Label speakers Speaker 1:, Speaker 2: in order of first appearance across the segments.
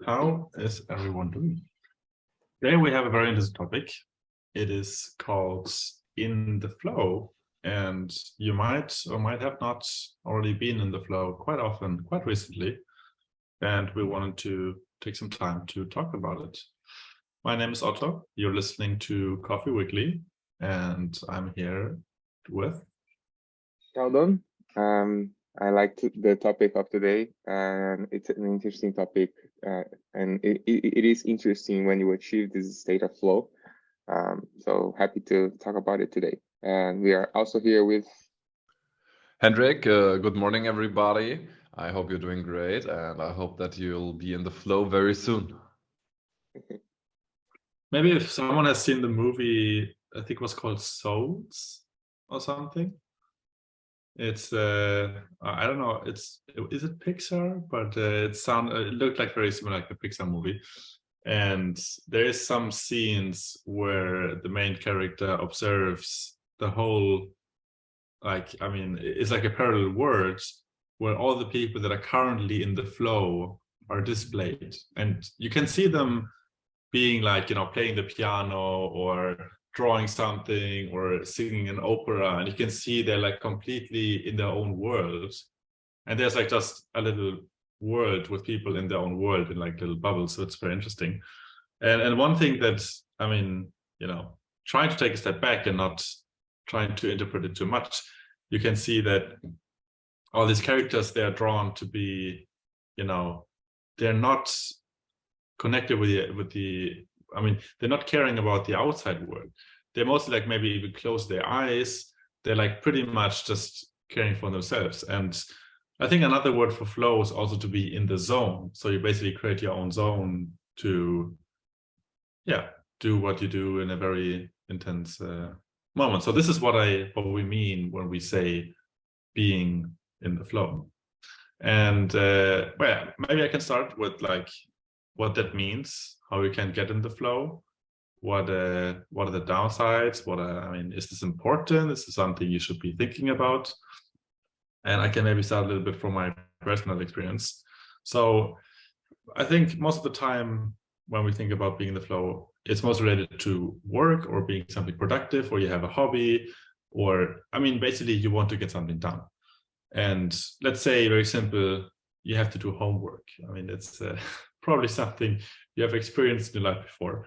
Speaker 1: How is everyone doing? Today we have a very interesting topic. It is called In the Flow, and you might or might have not already been in the flow quite often, quite recently, and we wanted to take some time to talk about it. My name is Otto. You're listening to Coffee Weekly, and I'm here with
Speaker 2: Sheldon. I like the topic of today, and it's an interesting topic, and it is interesting when you achieve this state of flow. So happy to talk about it today. And we are also here with
Speaker 3: Hendrik. Good morning, everybody. I hope you're doing great, and I hope that you'll be in the flow very soon.
Speaker 1: Maybe if someone has seen the movie, I think it was called Souls or something. It's I don't know, is it Pixar? But it looked like very similar, like the Pixar movie. And there is some scenes where the main character observes the whole, it's like a parallel world where all the people that are currently in the flow are displayed, and you can see them being like, playing the piano or drawing something or singing an opera, and you can see they're like completely in their own world, and there's like just a little world with people in their own world in like little bubbles. So it's very interesting. And one thing that, trying to take a step back and not trying to interpret it too much, you can see that all these characters, they are drawn to be, they're not connected with the they're not caring about the outside world. They're mostly like maybe even close their eyes. They're like pretty much just caring for themselves. And I think another word for flow is also to be in the zone. So you basically create your own zone to do what you do in a very intense moment. So this is what we mean when we say being in the flow. And maybe I can start with like what that means, how you can get in the flow, what are the downsides, is this important, is this something you should be thinking about? And I can maybe start a little bit from my personal experience. So I think most of the time when we think about being in the flow, it's most related to work or being something productive, or you have a hobby, or basically you want to get something done. And let's say, very simple, you have to do homework. It's probably something you have experienced in your life before.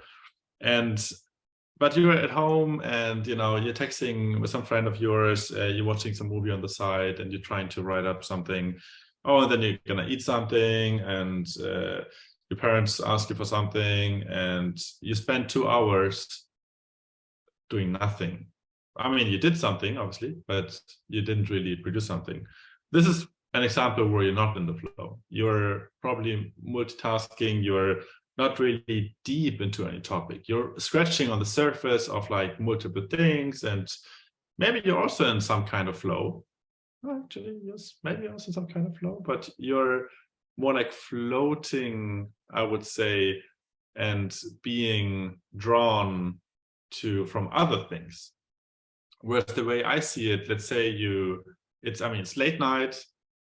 Speaker 1: But you're at home and you're texting with some friend of yours, you're watching some movie on the side, and you're trying to write up something. And then you're gonna eat something, and your parents ask you for something, and you spend 2 hours doing nothing. You did something, obviously, but you didn't really produce something. This is an example where you're not in the flow. You're probably multitasking, you're not really deep into any topic. You're scratching on the surface of like multiple things, and maybe you're also in some kind of flow. Actually, yes, maybe also some kind of flow, but you're more like floating, I would say, and being drawn from other things. Whereas the way I see it, let's say it's late night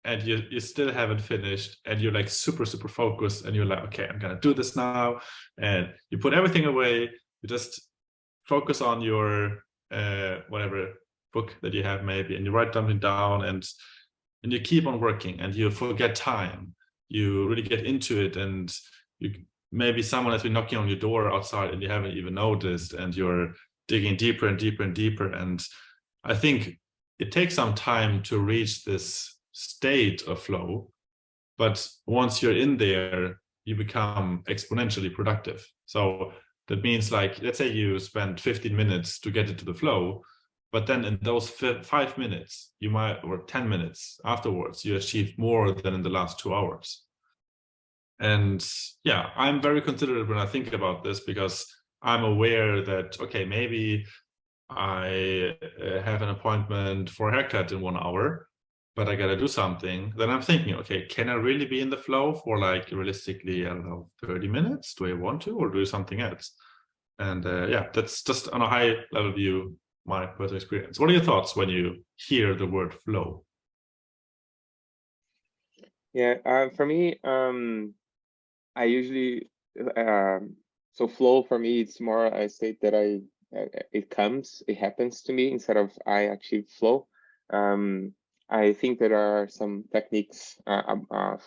Speaker 1: and you still haven't finished, and you're like super focused, and you're like, okay, I'm gonna do this now, and you put everything away, you just focus on your whatever book that you have maybe, and you write something down, and you keep on working, and you forget time, you really get into it, and maybe someone has been knocking on your door outside and you haven't even noticed, and you're digging deeper and deeper and deeper. And I think it takes some time to reach this state of flow, but once you're in there, you become exponentially productive. So that means, like, let's say you spend 15 minutes to get into the flow, but then in those 5 minutes, or 10 minutes afterwards, you achieve more than in the last 2 hours. And yeah, I'm very considerate when I think about this, because I'm aware that, okay, maybe I have an appointment for a haircut in 1 hour, but I gotta do something. Then I'm thinking, okay, can I really be in the flow for like realistically, I don't know, 30 minutes? Do I want to, or do something else? And that's just on a high level view, my personal experience. What are your thoughts when you hear the word flow?
Speaker 2: Yeah, for me, I usually so flow for me, it's more a state that it happens to me instead of I achieve flow. I think there are some techniques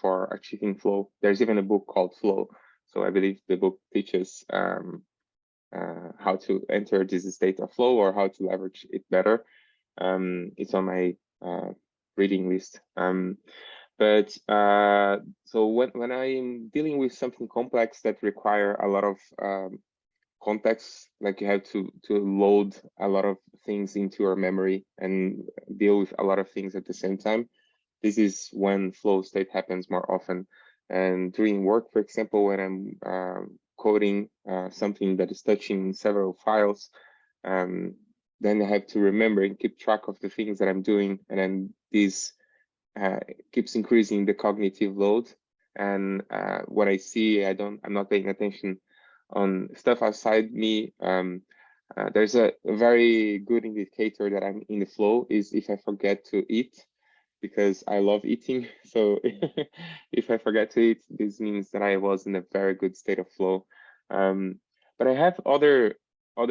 Speaker 2: for achieving flow. There's even a book called Flow. So I believe the book teaches how to enter this state of flow or how to leverage it better. It's on my reading list. But so when I'm dealing with something complex that require a lot of context, like you have to load a lot of things into your memory and deal with a lot of things at the same time, this is when flow state happens more often. And during work, for example, when I'm coding something that is touching several files, then I have to remember and keep track of the things that I'm doing, and then this keeps increasing the cognitive load. And what I see, I'm not paying attention on stuff outside me. There's a very good indicator that I'm in the flow is if I forget to eat, because I love eating. So if I forget to eat, this means that I was in a very good state of flow. But I have other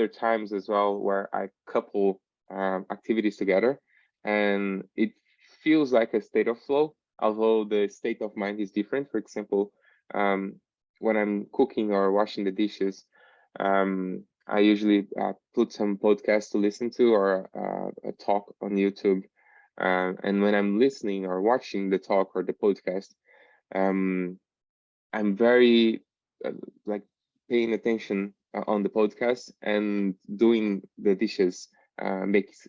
Speaker 2: times as well where I couple activities together, and it feels like a state of flow, although the state of mind is different. For example, when I'm cooking or washing the dishes, I usually put some podcasts to listen to or a talk on YouTube. And when I'm listening or watching the talk or the podcast, I'm very like paying attention on the podcast, and doing the dishes makes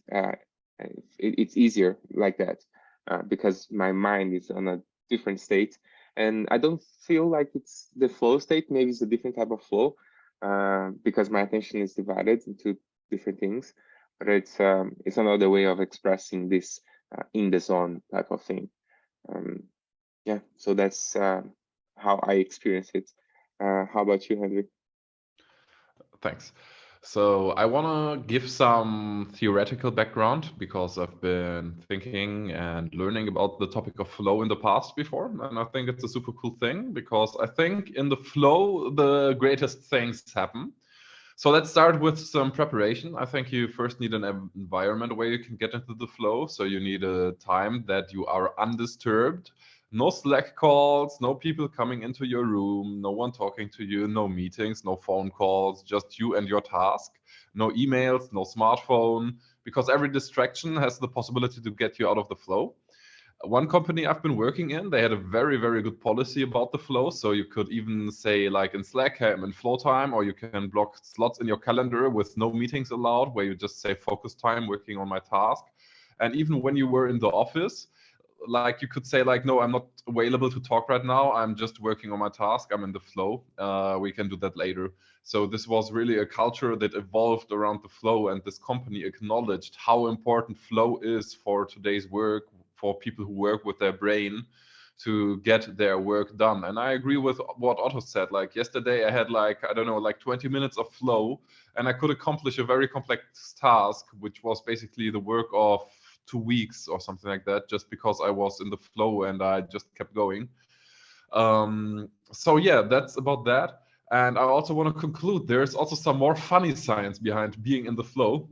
Speaker 2: it's easier like that because my mind is on a different state, and I don't feel like it's the flow state. Maybe it's a different type of flow because my attention is divided into different things, but it's another way of expressing this in the zone type of thing. Yeah, so that's how I experience it. How about you, Henry?
Speaker 3: Thanks. So I want to give some theoretical background because I've been thinking and learning about the topic of flow in the past before. And I think it's a super cool thing because I think in the flow, the greatest things happen. So let's start with some preparation. I think you first need an environment where you can get into the flow. So you need a time that you are undisturbed. No Slack calls, no people coming into your room, no one talking to you, no meetings, no phone calls, just you and your task. No emails, no smartphone, because every distraction has the possibility to get you out of the flow. One company I've been working in, they had a very, very good policy about the flow. So you could even say, like in Slack, hey, I'm in flow time, or you can block slots in your calendar with no meetings allowed, where you just say focus time working on my task. And even when you were in the office, like you could say like, no, I'm not available to talk right now. I'm just working on my task. I'm in the flow. We can do that later. So this was really a culture that evolved around the flow, and this company acknowledged how important flow is for today's work, for people who work with their brain to get their work done. And I agree with what Otto said. Like yesterday I had like, I don't know, like 20 minutes of flow, and I could accomplish a very complex task, which was basically the work of 2 weeks or something like that, just because I was in the flow and I just kept going. So yeah, that's about that. And I also want to conclude there's also some more funny science behind being in the flow.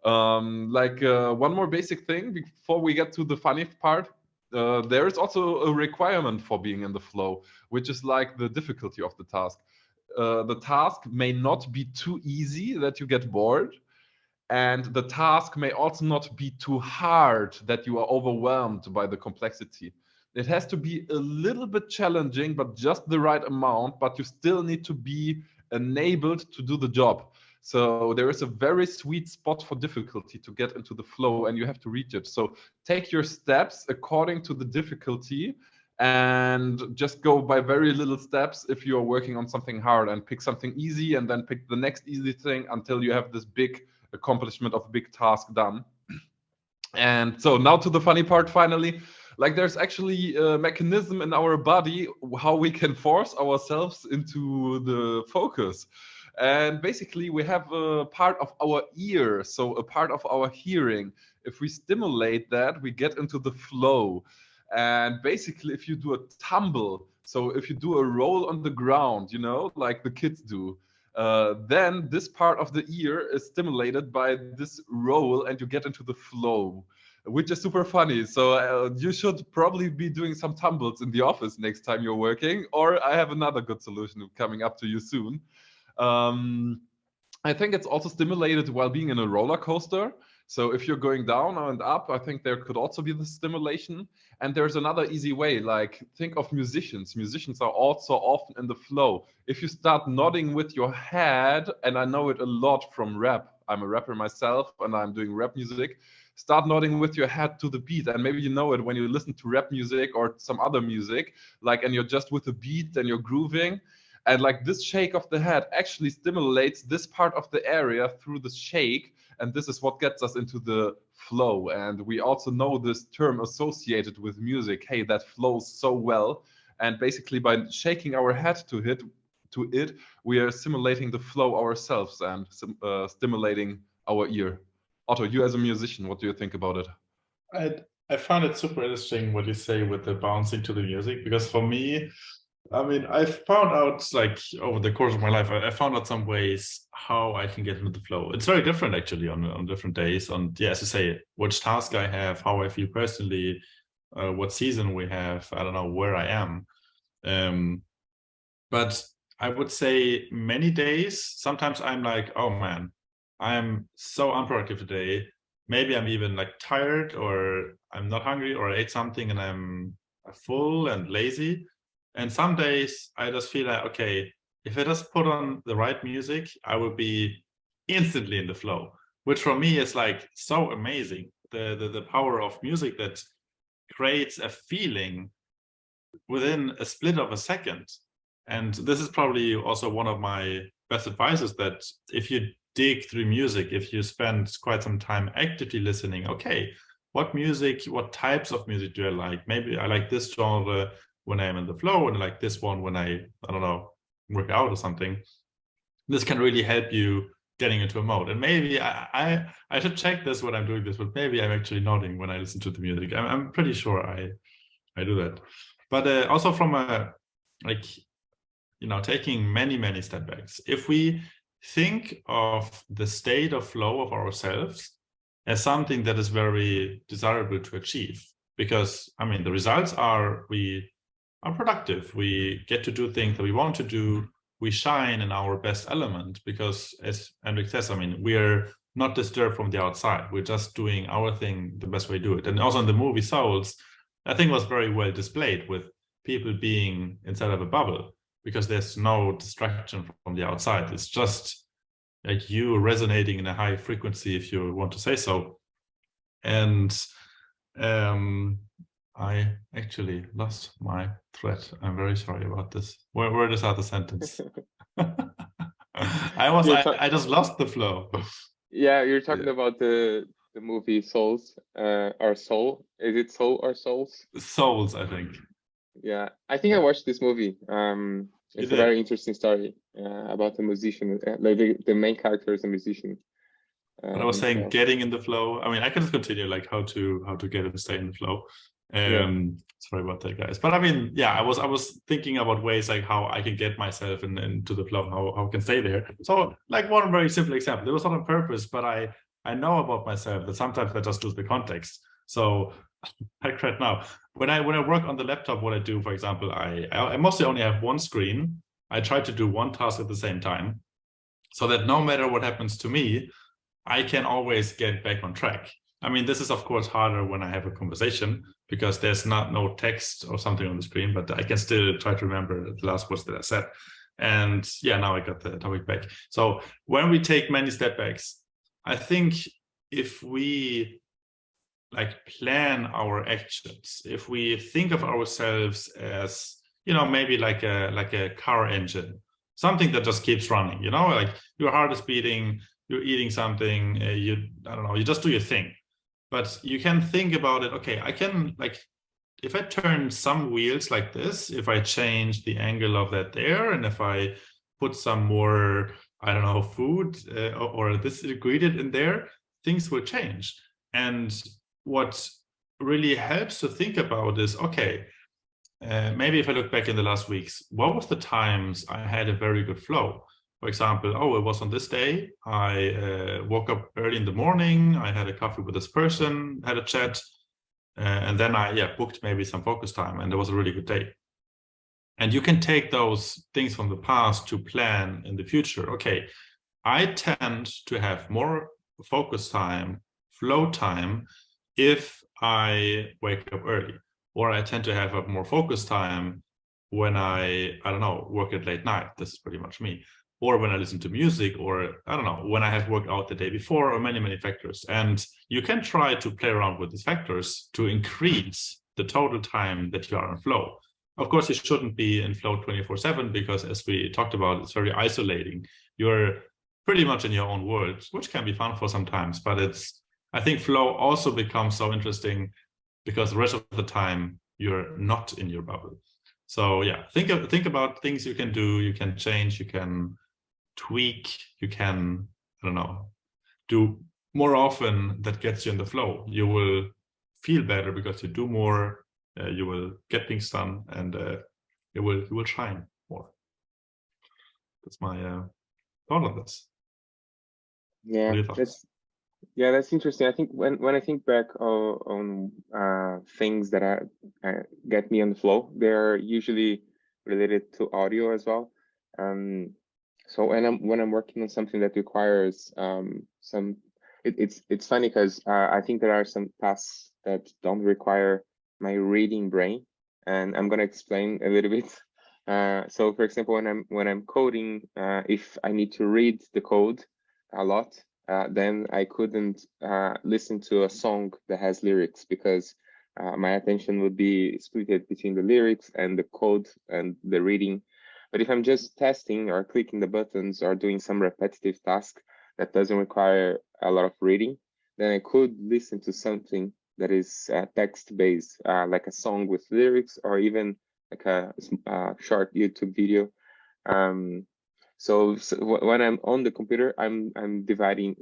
Speaker 3: One more basic thing before we get to the funny part. There is also a requirement for being in the flow, which is like the difficulty of the task. The task may not be too easy that you get bored, and the task may also not be too hard that you are overwhelmed by the complexity. It has to be a little bit challenging, but just the right amount, but you still need to be enabled to do the job. So there is a very sweet spot for difficulty to get into the flow, and you have to reach it. So take your steps according to the difficulty, and just go by very little steps if you are working on something hard, and pick something easy and then pick the next easy thing until you have this big accomplishment of a big task done. And so now to the funny part finally. Like there's actually a mechanism in our body how we can force ourselves into the focus. And basically we have a part of our ear, so a part of our hearing. If we stimulate that, we get into the flow. And basically, if you do a tumble, so if you do a roll on the ground, you know, like the kids do, then this part of the ear is stimulated by this roll and you get into the flow, which is super funny. So you should probably be doing some tumbles in the office next time you're working, or I have another good solution coming up to you soon. I think it's also stimulated while being in a roller coaster. So if you're going down and up, I think there could also be the stimulation. And there's another easy way, like think of musicians. Musicians are also often in the flow. If you start nodding with your head, and I know it a lot from rap, I'm a rapper myself and I'm doing rap music, start nodding with your head to the beat. And maybe you know it when you listen to rap music or some other music, like, and you're just with the beat and you're grooving. And like this shake of the head actually stimulates this part of the area through the shake. And this is what gets us into the flow. And we also know this term associated with music. Hey, that flows so well. And basically by shaking our head to it, we are simulating the flow ourselves and stimulating our ear. Otto, you as a musician, what do you think about it?
Speaker 1: I found it super interesting what you say with the bouncing to the music, because for me, I mean, I found out, like, over the course of my life, I found out some ways how I can get into the flow. It's very different actually on different days, on, yeah, as you say, which task I have, how I feel personally, what season we have, I don't know where I am. But I would say many days, sometimes I'm like, oh man, I'm so unproductive today. Maybe I'm even like tired, or I'm not hungry, or I ate something and I'm full and lazy. And some days I just feel like, okay, if I just put on the right music, I will be instantly in the flow, which for me is like so amazing. The power of music that creates a feeling within a split of a second. And this is probably also one of my best advices, that if you dig through music, if you spend quite some time actively listening, okay, what music, what types of music do I like? Maybe I like this genre when I'm in the flow, and I like this one when I don't know, work out or something. This can really help you getting into a mode. And maybe I should check this when I'm doing this, but maybe I'm actually nodding when I listen to the music. I'm pretty sure I do that. But also from a, like, you know, taking many step backs, if we think of the state of flow of ourselves as something that is very desirable to achieve, because I mean, the results are we are productive, we get to do things that we want to do, we shine in our best element, because as Henrik says, I mean, we are not disturbed from the outside, we're just doing our thing the best way to do it. And also in the movie Souls, I think was very well displayed, with people being inside of a bubble, because there's no distraction from the outside. It's just like you resonating in a high frequency, if you want to say so. And I actually lost my thread. I'm very sorry about this. Where is the other sentence? I just lost the flow.
Speaker 2: Yeah, you're talking about the movie Souls, or Soul. Is it Soul or Souls?
Speaker 1: Souls, I think.
Speaker 2: Yeah, I think I watched this movie. It's a very interesting story about a musician. Like the main character is a musician.
Speaker 1: But I was saying, getting in the flow. I mean, I can just continue, like how to get and stay in the flow. Sorry about that, guys. But I mean, yeah, I was thinking about ways like how I can get myself into the flow, how I can stay there. So, like, one very simple example. It was not on purpose, but I know about myself that sometimes I just lose the context. So, like right now, when I work on the laptop, what I do, for example, I mostly only have one screen. I try to do one task at the same time, so that no matter what happens to me, I can always get back on track. I mean, this is of course harder when I have a conversation, because there's no text or something on the screen, but I can still try to remember the last words that I said. And yeah, now I got the topic back. So when we take many step backs, I think if we like plan our actions, if we think of ourselves as, you know, maybe like a car engine, something that just keeps running, you know, like your heart is beating, you're eating something, I don't know, you just do your thing. But you can think about it, okay, I can, like, if I turn some wheels like this, if I change the angle of that there, and if I put some more, I don't know, food or this ingredient in there, things will change. And what really helps to think about is, okay, maybe if I look back in the last weeks, what was the times I had a very good flow? For example, oh, it was on this day, I woke up early in the morning, I had a coffee with this person, had a chat, and then I booked maybe some focus time, and it was a really good day. And you can take those things from the past to plan in the future. Okay, I tend to have more focus time, flow time, if I wake up early, or I tend to have a more focus time when I don't know, work at late night. This is pretty much me. Or when I listen to music, or I don't know, when I have worked out the day before, or many, many factors. And you can try to play around with these factors to increase the total time that you are in flow. Of course, you shouldn't be in flow 24/7, because as we talked about, it's very isolating. You're pretty much in your own world, which can be fun for sometimes, but I think flow also becomes so interesting because the rest of the time you're not in your bubble. So yeah, think about things you can do, you can change, you can tweak, you can, I don't know, do more often that gets you in the flow. You will feel better because you do more, you will get things done, and you will shine more. That's my thought on this.
Speaker 2: Yeah, that's interesting. I think when I think back on things that get me on the flow, they're usually related to audio as well. So when I'm working on something that requires it's funny because I think there are some tasks that don't require my reading brain, and I'm gonna explain a little bit. So for example, when I'm coding, if I need to read the code a lot, then I couldn't listen to a song that has lyrics, because my attention would be split between the lyrics and the code and the reading. But if I'm just testing or clicking the buttons or doing some repetitive task that doesn't require a lot of reading, then I could listen to something that is text-based, like a song with lyrics, or even like a short YouTube video. So when I'm on the computer, I'm dividing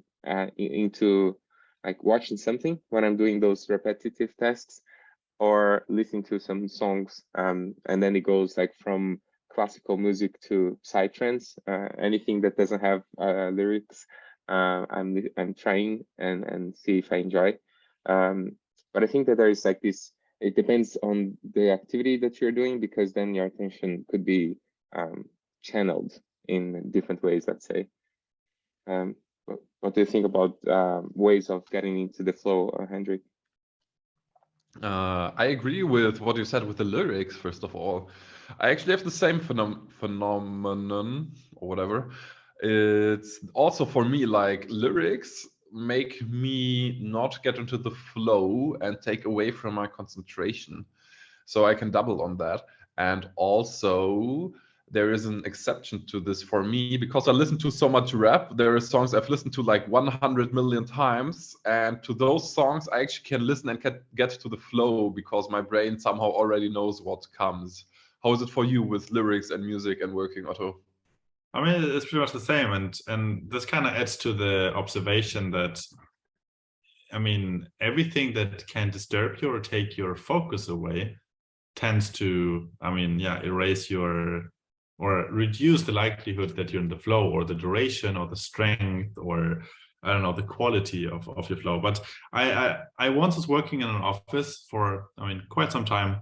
Speaker 2: into like watching something when I'm doing those repetitive tasks, or listening to some songs, and then it goes like from classical music to psytrance, anything that doesn't have lyrics. I'm trying and see if I enjoy. But I think that there is like this. It depends on the activity that you're doing, because then your attention could be channeled in different ways, let's say. What do you think about ways of getting into the flow, Hendrik?
Speaker 3: I agree with what you said with the lyrics, first of all. I actually have the same phenomenon or whatever. It's also for me like lyrics make me not get into the flow and take away from my concentration. So I can double on that. And also, there is an exception to this for me, because I listen to so much rap. There are songs I've listened to like 100 million times, and to those songs I actually can listen and get to the flow, because my brain somehow already knows what comes. How is it for you with lyrics and music and working, Otto?
Speaker 1: I mean, it's pretty much the same, and this kind of adds to the observation that, I mean, everything that can disturb you or take your focus away tends to, I mean, erase your, or reduce the likelihood that you're in the flow, or the duration, or the strength, or I don't know, the quality of your flow. But I once was working in an office for, I mean, quite some time,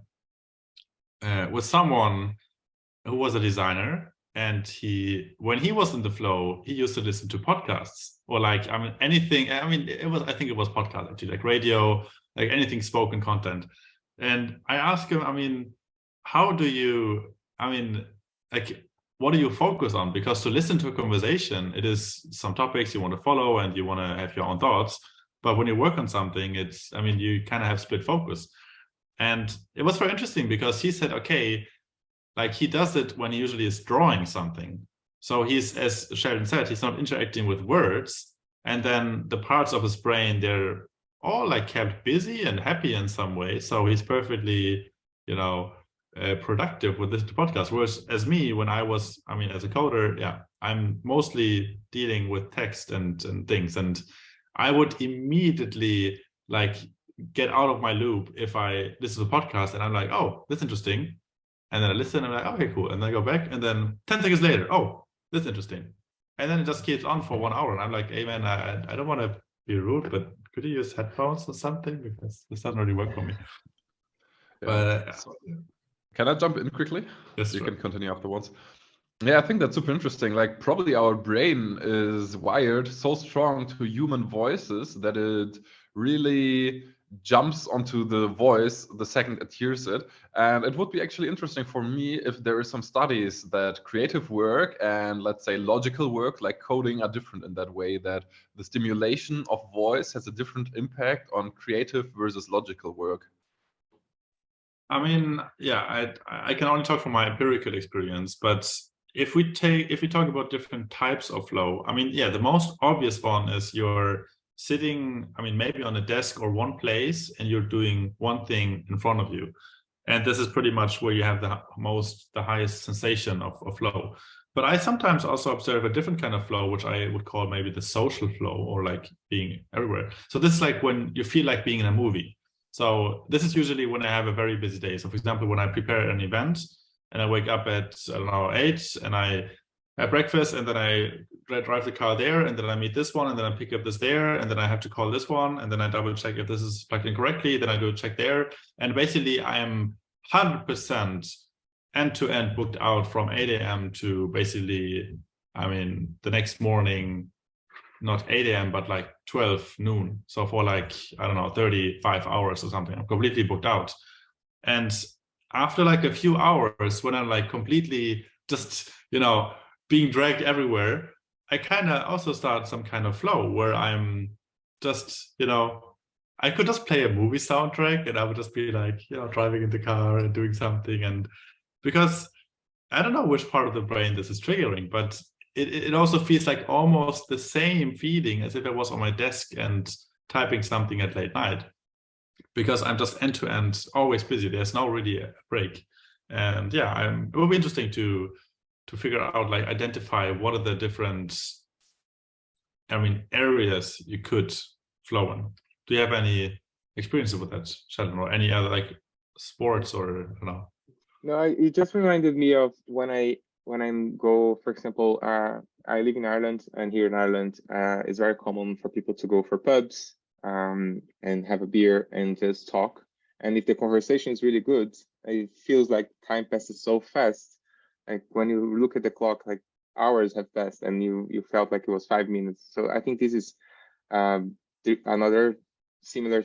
Speaker 1: with someone who was a designer, and when he was in the flow, he used to listen to podcasts, or like, I mean, anything. I mean, I think it was podcast actually, like radio, like anything spoken content. And I asked him, I mean, how do you, I mean, like, what do you focus on? Because to listen to a conversation, it is some topics you want to follow and you want to have your own thoughts. But when you work on something, it's, I mean, you kind of have split focus. And it was very interesting, because he said, okay, like he does it when he usually is drawing something. So he's, as Sheldon said, he's not interacting with words. And then the parts of his brain, they're all like kept busy and happy in some way. So he's perfectly, you know, productive with this podcast. Whereas as me, when I was, I mean, as a coder, I'm mostly dealing with text and things. And I would immediately like get out of my loop if I listen to a podcast and I'm like, oh, that's interesting. And then I listen and I'm like, okay, cool. And then I go back and then 10 seconds later, oh, that's interesting. And then it just keeps on for 1 hour. And I'm like, hey man, I don't want to be rude, but could you use headphones or something? Because this doesn't really work for me.
Speaker 3: Yeah.
Speaker 1: But
Speaker 3: So, can I jump in quickly?
Speaker 1: yes,
Speaker 3: You
Speaker 1: sure.
Speaker 3: can continue afterwards. Yeah, I think that's super interesting. Like, probably our brain is wired so strong to human voices that it really jumps onto the voice the second it hears it. And it would be actually interesting for me if there is some studies that creative work and, let's say, logical work like coding are different in that way, that the stimulation of voice has a different impact on creative versus logical work.
Speaker 1: I mean, yeah, I can only talk from my empirical experience, but if we talk about different types of flow, I mean, yeah, the most obvious one is you're sitting, I mean, maybe on a desk or one place and you're doing one thing in front of you. And this is pretty much where you have the highest sensation of flow. But I sometimes also observe a different kind of flow, which I would call maybe the social flow, or like being everywhere. So this is like when you feel like being in a movie. So this is usually when I have a very busy day. So for example, when I prepare an event and I wake up at, I don't know, 8 and I have breakfast and then I drive the car there and then I meet this one and then I pick up this there and then I have to call this one and then I double check if this is plugged in correctly, then I go check there. And basically I am 100% end-to-end booked out from 8 a.m. to basically, I mean, the next morning, not 8 a.m., but like 12 noon. So for like, I don't know, 35 hours or something, I'm completely booked out. And after like a few hours, when I'm like completely just, being dragged everywhere, I kind of also start some kind of flow where I'm just, I could just play a movie soundtrack and I would just be like, driving in the car and doing something. And because I don't know which part of the brain this is triggering, but it also feels like almost the same feeling as if I was on my desk and typing something at late night, because I'm just end to end always busy. There's no really a break. And yeah, it will be interesting to figure out, like, identify what are the different, areas you could flow in. Do you have any experiences with that, Sheldon, or any other like sports, or I don't know?
Speaker 2: No, it just reminded me of when I go, for example, I live in Ireland, and here in Ireland, it's very common for people to go for pubs and have a beer and just talk. And if the conversation is really good, it feels like time passes so fast. Like when you look at the clock, like hours have passed, and you felt like it was 5 minutes. So I think this is another similar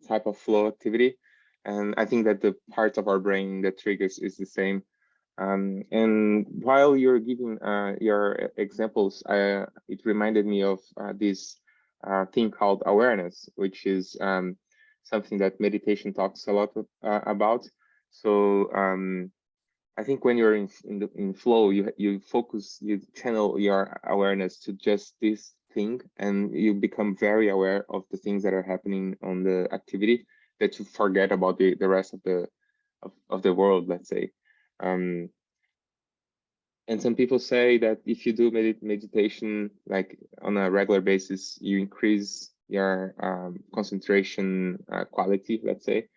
Speaker 2: type of flow activity. And I think that the part of our brain that triggers is the same. And while you're giving your examples, it reminded me of this thing called awareness, which is something that meditation talks a lot about. So I think when you're in flow, you focus, you channel your awareness to just this thing, and you become very aware of the things that are happening on the activity, that you forget about the rest of the world, let's say. And some people say that if you do meditation like on a regular basis, you increase your concentration quality, let's say.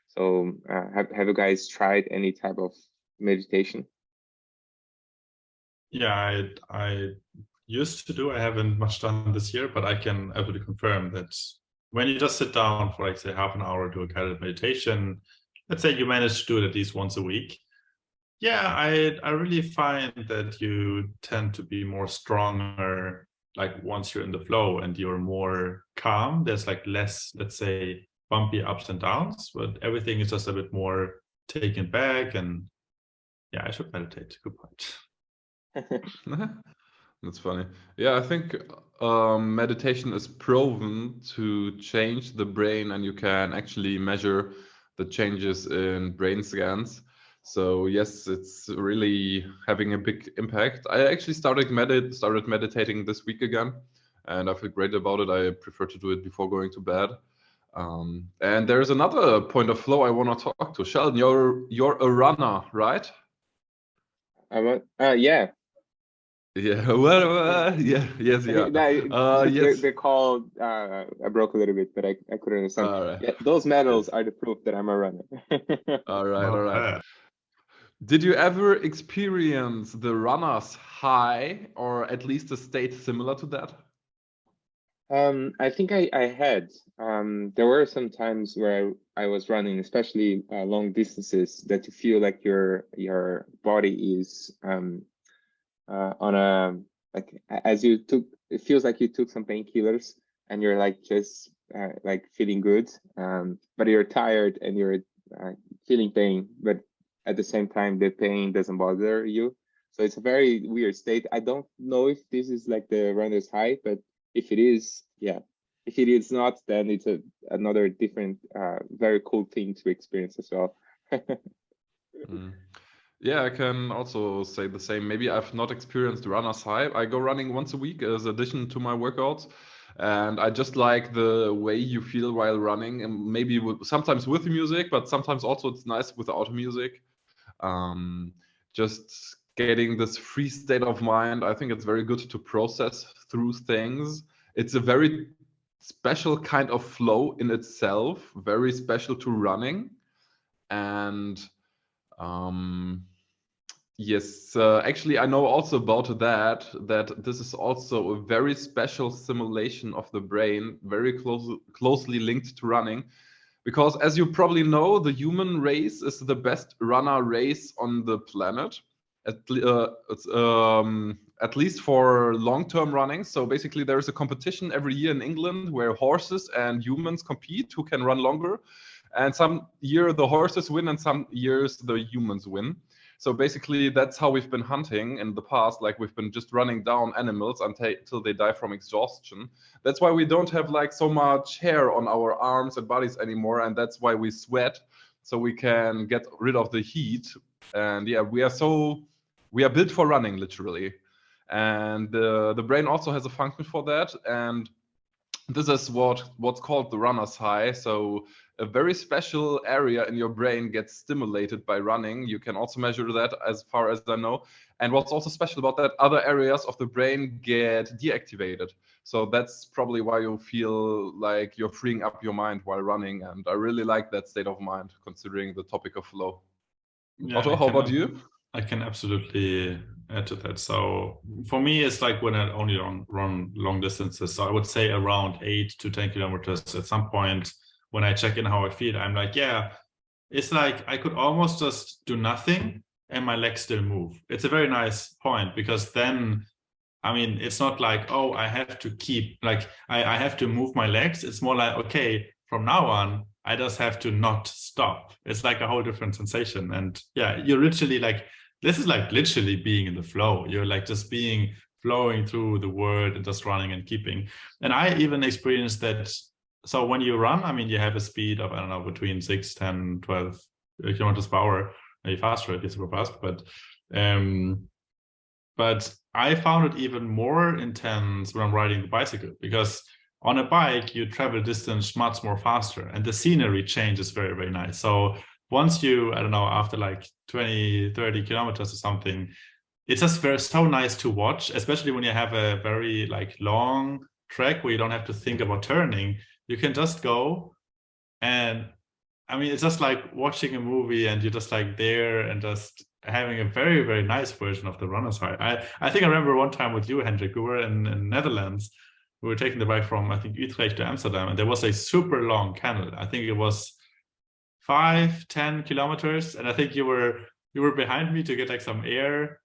Speaker 2: So have you guys tried any type of meditation?
Speaker 1: Yeah, I used to do. I haven't much done this year, but I can absolutely confirm that when you just sit down for, like, say, half an hour, do a guided meditation, let's say you manage to do it at least once a week. Yeah, I really find that you tend to be more stronger, like once you're in the flow and you're more calm. There's like less, let's say, bumpy ups and downs, but everything is just a bit more taken back. And yeah, I should meditate. Good point.
Speaker 3: That's funny. Yeah, I think meditation is proven to change the brain, and you can actually measure the changes in brain scans. So yes, it's really having a big impact. I actually started meditating this week again, and I feel great about it. I prefer to do it before going to bed. And there's another point of flow I want to talk to. Sheldon, you're a runner, right?
Speaker 2: Yeah.
Speaker 3: Yeah, well, yeah, yes, yeah. Yes.
Speaker 2: The call I broke a little bit, but I couldn't understand.
Speaker 3: All right.
Speaker 2: Yeah, those medals are the proof that I'm a runner.
Speaker 3: All right, all
Speaker 1: Not
Speaker 3: right.
Speaker 1: bad.
Speaker 3: Did you ever experience the runner's high, or at least a state similar to that?
Speaker 2: I think I had. There were some times where I was running, especially long distances, that you feel like your body is on a like as you took. It feels like you took some painkillers and you're like just like feeling good, but you're tired and you're feeling pain, but at the same time the pain doesn't bother you. So it's a very weird state. I don't know if this is like the runner's high, but if it is, yeah. If it is not, then it's another different, very cool thing to experience as well.
Speaker 3: Mm. Yeah, I can also say the same. Maybe I've not experienced runner's high. I go running once a week as addition to my workouts, and I just like the way you feel while running, and maybe sometimes with music, but sometimes also it's nice without music. Um, just getting this free state of mind. I think it's very good to process through things. It's a very special kind of flow in itself, very special to running. And yes, actually, I know also about that this is also a very special simulation of the brain, very closely linked to running. Because as you probably know, the human race is the best runner race on the planet, at least for long-term running. So basically, there is a competition every year in England where horses and humans compete who can run longer. And some year the horses win and some years the humans win. So basically, that's how we've been hunting in the past. Like we've been just running down animals until they die from exhaustion. That's why we don't have like so much hair on our arms and bodies anymore, and that's why we sweat, so we can get rid of the heat. And yeah, we are built for running, literally. And the brain also has a function for that. And this is what's called the runner's high. So a very special area in your brain gets stimulated by running. You can also measure that as far as I know. And what's also special about that, other areas of the brain get deactivated. So that's probably why you feel like you're freeing up your mind while running. And I really like that state of mind, considering the topic of flow.
Speaker 1: Yeah,
Speaker 3: Otto, how about you?
Speaker 1: I can absolutely add to that. So for me, it's like when I only run long distances. So I would say around 8 to 10 kilometers. At some point, when I check in how I feel, I'm like, yeah, it's like I could almost just do nothing and my legs still move. It's a very nice point because then, I mean, it's not like, oh, I have to keep, like, I have to move my legs. It's more like, okay, from now on, I just have to not stop. It's like a whole different sensation. And yeah, you're literally like, this is like literally being in the flow. You're like just flowing through the world and just running and keeping. And I even experienced that. So when you run, I mean, you have a speed of, I don't know, between 6, 10, 12 kilometers per hour, maybe faster, it gets super fast. But I found it even more intense when I'm riding the bicycle, because on a bike, you travel distance much more faster and the scenery changes very, very nice. So once you, I don't know, after like 20, 30 kilometers or something, it's just so nice to watch, especially when you have a very like long track where you don't have to think about turning. You can just go, and I mean, it's just like watching a movie and you're just like there and just having a very, very nice version of the runner's high. I think I remember one time with you, Hendrik, we were in Netherlands. We were taking the bike from, I think, Utrecht to Amsterdam, and there was a super long canal. I think it was 5-10 kilometers, and I think you were behind me to get like some air,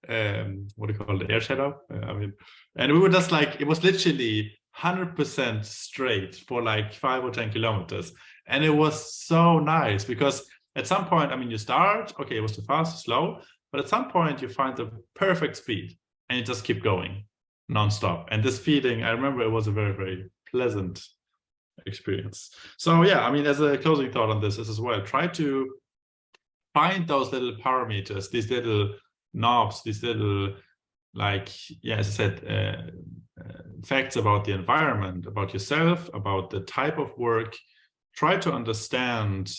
Speaker 1: what do you call it, air shadow? I mean, and we were just like, it was literally 100% straight for like 5 or 10 kilometers. And it was so nice because at some point, I mean, you start, okay, it was too fast, slow, but at some point you find the perfect speed and you just keep going nonstop. And this feeling, I remember it was a very, very pleasant experience. So yeah, I mean, as a closing thought on this is as well, try to find those little parameters, these little knobs, these little, like, yeah, as I said, facts about the environment, about yourself, about the type of work. Try to understand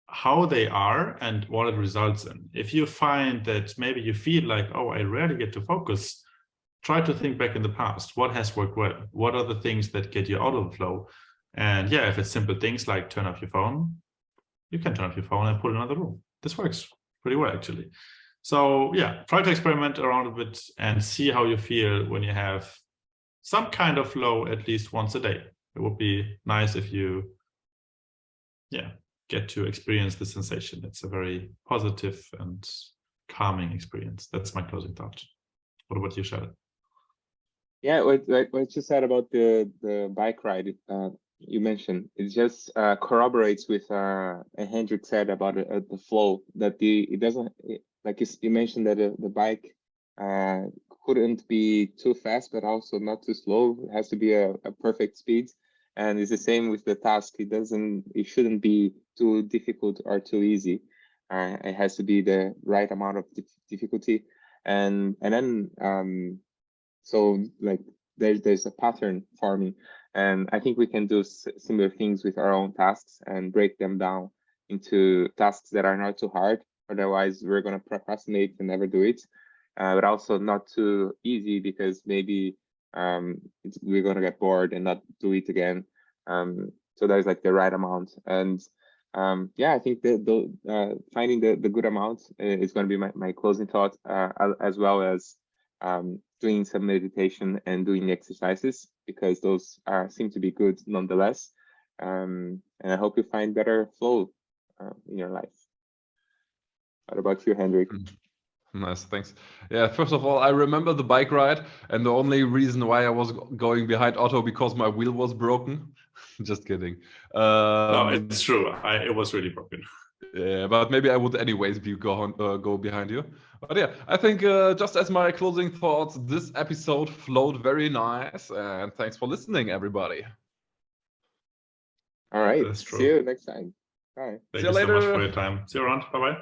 Speaker 1: how they are and what it results in. If you find that maybe you feel like, oh, I rarely get to focus, try to think back in the past. What has worked well? What are the things that get you out of the flow? And yeah, if it's simple things like turn off your phone, you can turn off your phone and put it in another room. This works pretty well, actually. So yeah, try to experiment around a bit and see how you feel when you have some kind of flow at least once a day. It would be nice if you, yeah, get to experience the sensation. It's a very positive and calming experience. That's my closing thought. What about you, Charlotte?
Speaker 2: Yeah, what you said about the bike ride you mentioned, it just corroborates with Hendrik said about the flow, that it doesn't, like you mentioned that the bike couldn't be too fast, but also not too slow. It has to be a perfect speed. And it's the same with the task. It shouldn't be too difficult or too easy. It has to be the right amount of difficulty. And then so like there's a pattern forming, and I think we can do similar things with our own tasks and break them down into tasks that are not too hard. Otherwise, we're going to procrastinate and never do it. But also not too easy, because maybe we're going to get bored and not do it again. So there's like the right amount. And yeah, I think finding the good amount is going to be my closing thought, as well as doing some meditation and doing the exercises, because those seem to be good nonetheless. And I hope you find better flow in your life. What about you, Hendrik?
Speaker 3: Nice, thanks. Yeah, first of all, I remember the bike ride, and the only reason why I was going behind Otto because my wheel was broken. Just kidding.
Speaker 1: No, it's true. It was really broken.
Speaker 3: Yeah, but maybe I would anyways go behind you. But yeah, I think just as my closing thoughts, this episode flowed very nice, and thanks for listening, everybody.
Speaker 2: All right.
Speaker 1: That's true.
Speaker 2: See you next time. Bye.
Speaker 1: Thank
Speaker 3: See
Speaker 1: you
Speaker 3: you
Speaker 1: so much
Speaker 3: later.
Speaker 1: for your time. See you around. Bye-bye.